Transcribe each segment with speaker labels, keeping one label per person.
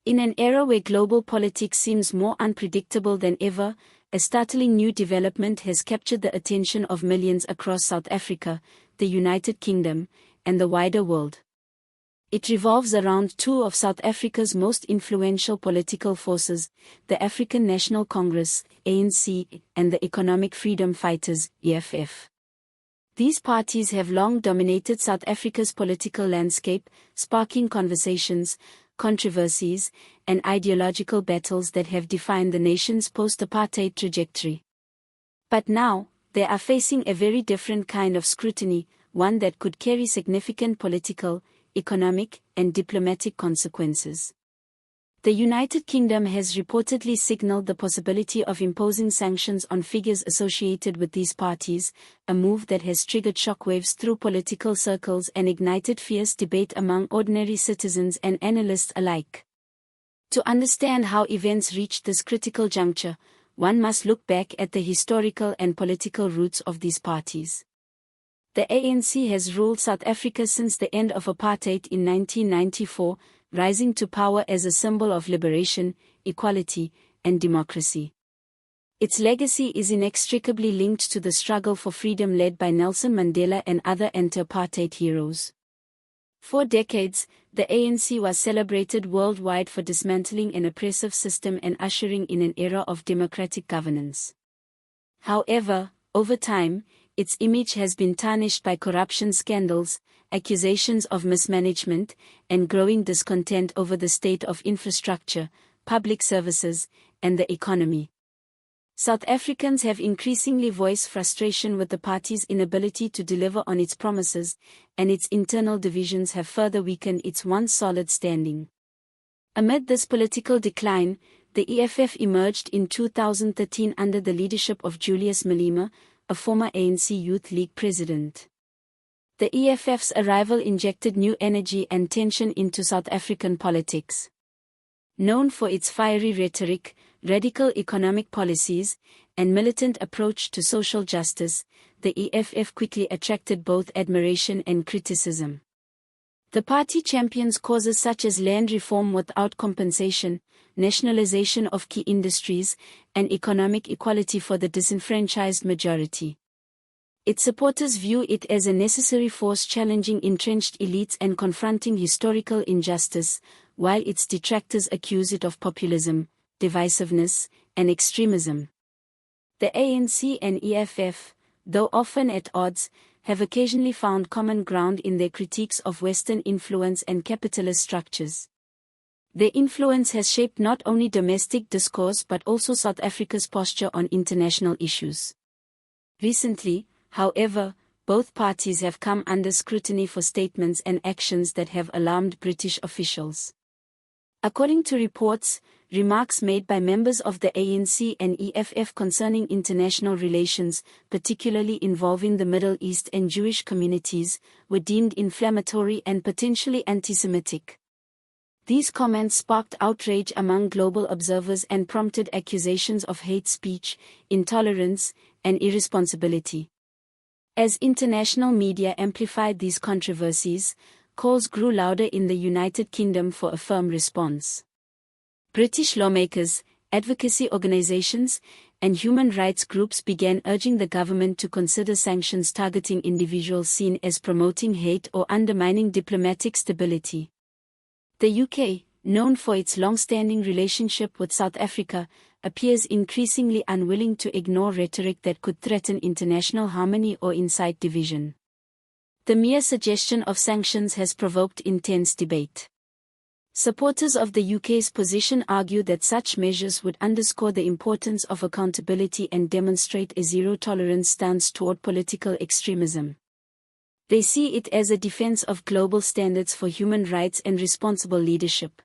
Speaker 1: In an era where global politics seems more unpredictable than ever, a startling new development has captured the attention of millions across South Africa, the United Kingdom, and the wider world. It revolves around two of South Africa's most influential political forces, the African National Congress, ANC, and the Economic Freedom Fighters, EFF. These parties have long dominated South Africa's political landscape, sparking conversations, controversies, and ideological battles that have defined the nation's post-apartheid trajectory. But now, they are facing a very different kind of scrutiny, one that could carry significant political, economic, and diplomatic consequences. The United Kingdom has reportedly signaled the possibility of imposing sanctions on figures associated with these parties, a move that has triggered shockwaves through political circles and ignited fierce debate among ordinary citizens and analysts alike. To understand how events reached this critical juncture, one must look back at the historical and political roots of these parties. The ANC has ruled South Africa since the end of apartheid in 1994, rising to power as a symbol of liberation, equality, and democracy. Its legacy is inextricably linked to the struggle for freedom led by Nelson Mandela and other anti-apartheid heroes. For decades, the ANC was celebrated worldwide for dismantling an oppressive system and ushering in an era of democratic governance. However, over time, its image has been tarnished by corruption scandals, accusations of mismanagement, and growing discontent over the state of infrastructure, public services, and the economy. South Africans have increasingly voiced frustration with the party's inability to deliver on its promises, and its internal divisions have further weakened its once solid standing. Amid this political decline, the EFF emerged in 2013 under the leadership of Julius Malema, a former ANC Youth League president. The EFF's arrival injected new energy and tension into South African politics. Known for its fiery rhetoric, radical economic policies, and militant approach to social justice, the EFF quickly attracted both admiration and criticism. The party champions causes such as land reform without compensation, nationalization of key industries, and economic equality for the disenfranchised majority. Its supporters view it as a necessary force challenging entrenched elites and confronting historical injustice, while its detractors accuse it of populism, divisiveness, and extremism. The ANC and EFF, though often at odds, have occasionally found common ground in their critiques of Western influence and capitalist structures. Their influence has shaped not only domestic discourse but also South Africa's posture on international issues. Recently, however, both parties have come under scrutiny for statements and actions that have alarmed British officials. According to reports, remarks made by members of the ANC and EFF concerning international relations, particularly involving the Middle East and Jewish communities, were deemed inflammatory and potentially anti-Semitic. These comments sparked outrage among global observers and prompted accusations of hate speech, intolerance, and irresponsibility. As international media amplified these controversies, calls grew louder in the United Kingdom for a firm response. British lawmakers, advocacy organizations, and human rights groups began urging the government to consider sanctions targeting individuals seen as promoting hate or undermining diplomatic stability. The UK, known for its long-standing relationship with South Africa, appears increasingly unwilling to ignore rhetoric that could threaten international harmony or incite division. The mere suggestion of sanctions has provoked intense debate. Supporters of the UK's position argue that such measures would underscore the importance of accountability and demonstrate a zero-tolerance stance toward political extremism. They see it as a defense of global standards for human rights and responsible leadership.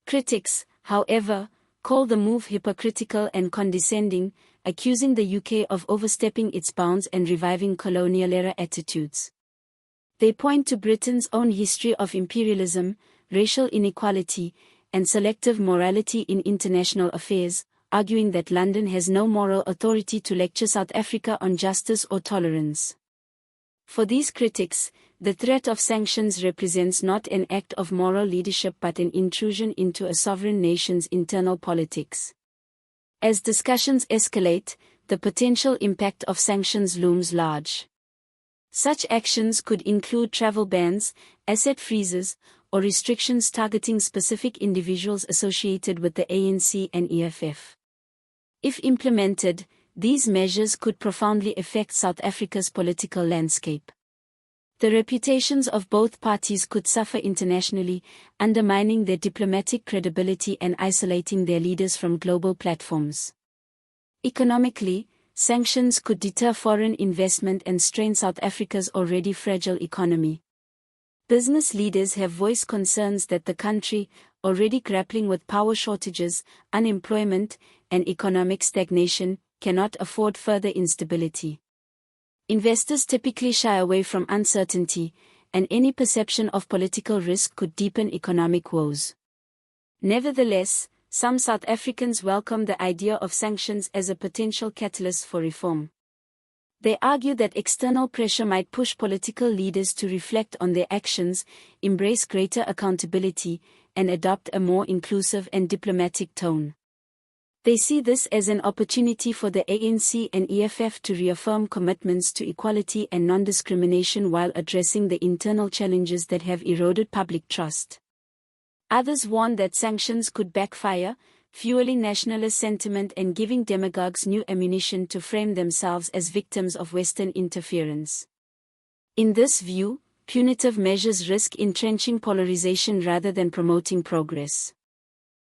Speaker 1: Critics, however, call the move hypocritical and condescending, accusing the UK of overstepping its bounds and reviving colonial-era attitudes. They point to Britain's own history of imperialism, racial inequality, and selective morality in international affairs, arguing that London has no moral authority to lecture South Africa on justice or tolerance. For these critics, The threat of sanctions represents not an act of moral leadership but an intrusion into a sovereign nation's internal politics. As discussions escalate, the potential impact of sanctions looms large. Such actions could include travel bans, asset freezes, or restrictions targeting specific individuals associated with the ANC and EFF. If implemented, these measures could profoundly affect South Africa's political landscape. The reputations of both parties could suffer internationally, undermining their diplomatic credibility and isolating their leaders from global platforms. Economically, sanctions could deter foreign investment and strain South Africa's already fragile economy. Business leaders have voiced concerns that the country, already grappling with power shortages, unemployment, and economic stagnation, cannot afford further instability. Investors typically shy away from uncertainty, and any perception of political risk could deepen economic woes. Nevertheless, some South Africans welcome the idea of sanctions as a potential catalyst for reform. They argue that external pressure might push political leaders to reflect on their actions, embrace greater accountability, and adopt a more inclusive and diplomatic tone. They see this as an opportunity for the ANC and EFF to reaffirm commitments to equality and non-discrimination while addressing the internal challenges that have eroded public trust. Others warn that sanctions could backfire, fueling nationalist sentiment and giving demagogues new ammunition to frame themselves as victims of Western interference. In this view, punitive measures risk entrenching polarization rather than promoting progress.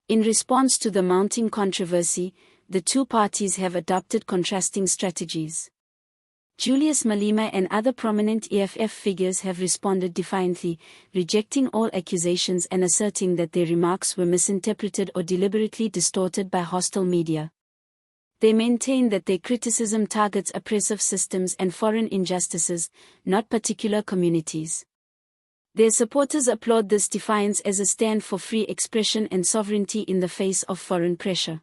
Speaker 1: In response to the mounting controversy, the two parties have adopted contrasting strategies. Julius Malema and other prominent EFF figures have responded defiantly, rejecting all accusations and asserting that their remarks were misinterpreted or deliberately distorted by hostile media. They maintain that their criticism targets oppressive systems and foreign injustices, not particular communities. Their supporters applaud this defiance as a stand for free expression and sovereignty in the face of foreign pressure.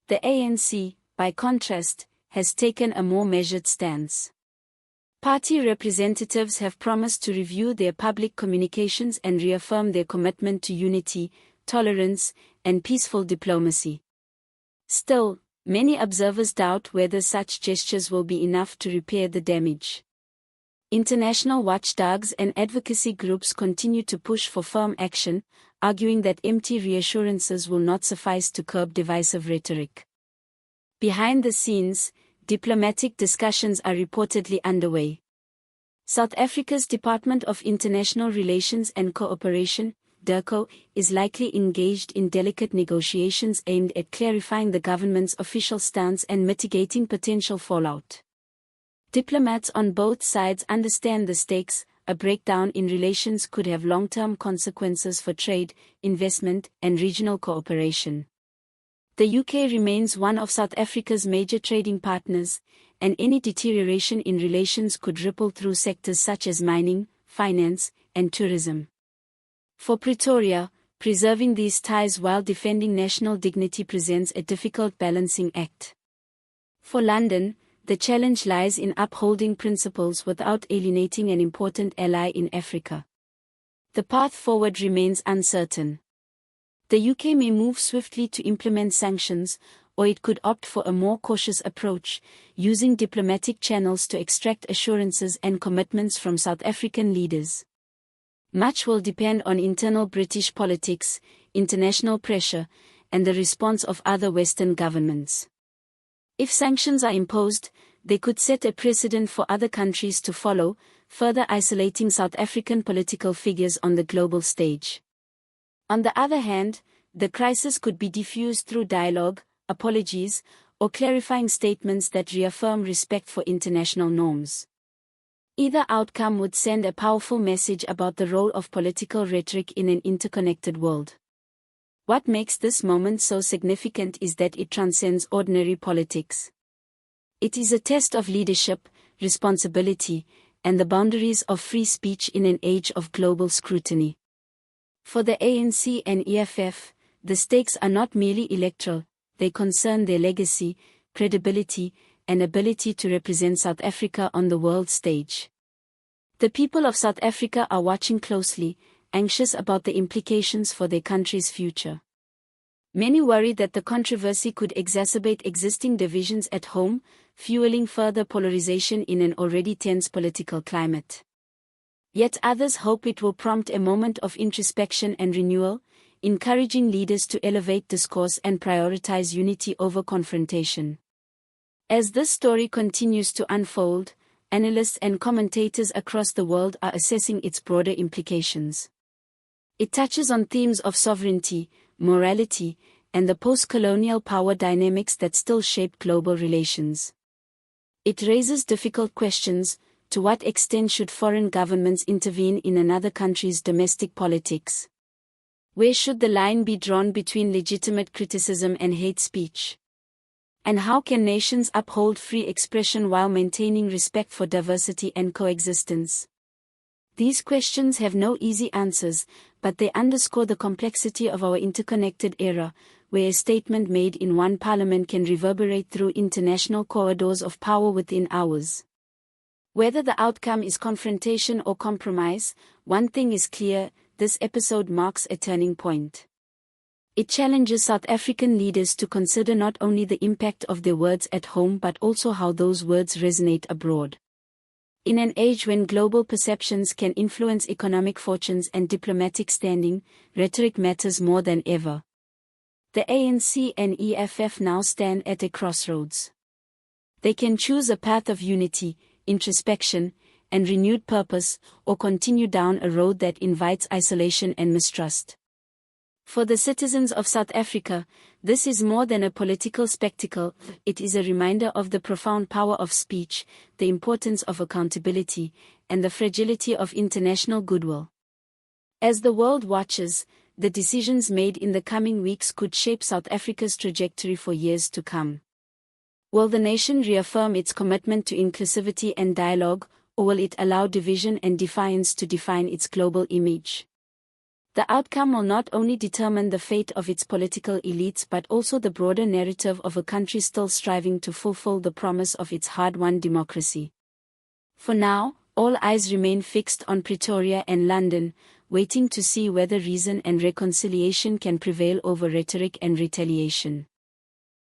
Speaker 1: The ANC, by contrast, has taken a more measured stance. Party representatives have promised to review their public communications and reaffirm their commitment to unity, tolerance, and peaceful diplomacy. Still, many observers doubt whether such gestures will be enough to repair the damage. International watchdogs and advocacy groups continue to push for firm action, arguing that empty reassurances will not suffice to curb divisive rhetoric. Behind the scenes, diplomatic discussions are reportedly underway. South Africa's Department of International Relations and Cooperation, DIRCO, is likely engaged in delicate negotiations aimed at clarifying the government's official stance and mitigating potential fallout. Diplomats on both sides understand the stakes. A breakdown in relations could have long-term consequences for trade, investment, and regional cooperation. The UK remains one of South Africa's major trading partners, and any deterioration in relations could ripple through sectors such as mining, finance, and tourism. For Pretoria, preserving these ties while defending national dignity presents a difficult balancing act. For London, the challenge lies in upholding principles without alienating an important ally in Africa. The path forward remains uncertain. The UK may move swiftly to implement sanctions, or it could opt for a more cautious approach, using diplomatic channels to extract assurances and commitments from South African leaders. Much will depend on internal British politics, international pressure, and the response of other Western governments. If sanctions are imposed, they could set a precedent for other countries to follow, further isolating South African political figures on the global stage. On the other hand, the crisis could be diffused through dialogue, apologies, or clarifying statements that reaffirm respect for international norms. Either outcome would send a powerful message about the role of political rhetoric in an interconnected world. What makes this moment so significant is that it transcends ordinary politics. It is a test of leadership, responsibility, and the boundaries of free speech in an age of global scrutiny. For the ANC and EFF, the stakes are not merely electoral, they concern their legacy, credibility, and ability to represent South Africa on the world stage. The people of South Africa are watching closely, anxious about the implications for their country's future. Many worry that the controversy could exacerbate existing divisions at home, fueling further polarization in an already tense political climate. Yet others hope it will prompt a moment of introspection and renewal, encouraging leaders to elevate discourse and prioritize unity over confrontation. As this story continues to unfold, analysts and commentators across the world are assessing its broader implications. It touches on themes of sovereignty, morality, and the post-colonial power dynamics that still shape global relations. It raises difficult questions: to what extent should foreign governments intervene in another country's domestic politics? Where should the line be drawn between legitimate criticism and hate speech? And how can nations uphold free expression while maintaining respect for diversity and coexistence? These questions have no easy answers, but they underscore the complexity of our interconnected era, where a statement made in one parliament can reverberate through international corridors of power within hours. Whether the outcome is confrontation or compromise, one thing is clear: this episode marks a turning point. It challenges South African leaders to consider not only the impact of their words at home but also how those words resonate abroad. In an age when global perceptions can influence economic fortunes and diplomatic standing, rhetoric matters more than ever. The ANC and EFF now stand at a crossroads. They can choose a path of unity, introspection, and renewed purpose, or continue down a road that invites isolation and mistrust. For the citizens of South Africa, this is more than a political spectacle. It is a reminder of the profound power of speech, the importance of accountability, and the fragility of international goodwill. As the world watches, the decisions made in the coming weeks could shape South Africa's trajectory for years to come. Will the nation reaffirm its commitment to inclusivity and dialogue, or will it allow division and defiance to define its global image? The outcome will not only determine the fate of its political elites but also the broader narrative of a country still striving to fulfill the promise of its hard-won democracy. For now, all eyes remain fixed on Pretoria and London, waiting to see whether reason and reconciliation can prevail over rhetoric and retaliation.